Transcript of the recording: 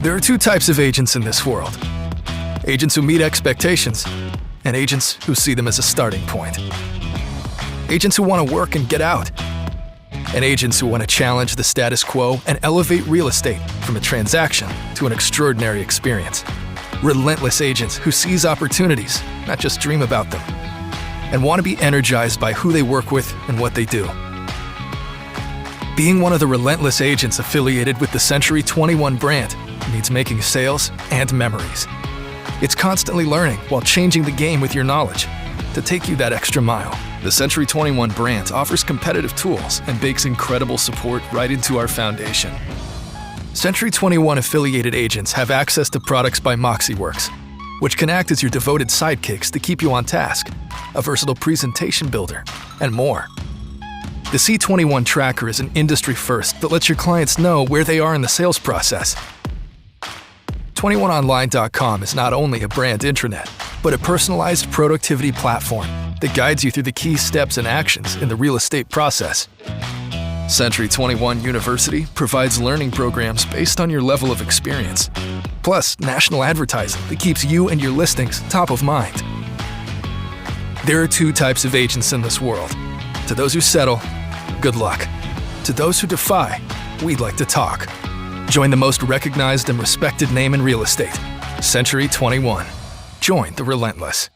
There are two types of agents in this world. Agents who meet expectations, and agents who see them as a starting point. Agents who want to work and get out, and agents who want to challenge the status quo and elevate real estate from a transaction to an extraordinary experience. Relentless agents who seize opportunities, not just dream about them, and want to be energized by who they work with and what they do. Being one of the relentless agents affiliated with the Century 21 brand means making sales and memories. It's constantly learning while changing the game with your knowledge to take you that extra mile. The Century 21 brand offers competitive tools and bakes incredible support right into our foundation. Century 21 affiliated agents have access to products by MoxieWorks, which can act as your devoted sidekicks to keep you on task, a versatile presentation builder, and more. The C21 Tracker is an industry first that lets your clients know where they are in the sales process. 21online.com is not only a brand intranet, but a personalized productivity platform that guides you through the key steps and actions in the real estate process. Century 21 University provides learning programs based on your level of experience, plus national advertising that keeps you and your listings top of mind. There are two types of agents in this world. To those who settle, good luck. To those who defy, we'd like to talk. Join the most recognized and respected name in real estate, Century 21. Join the relentless.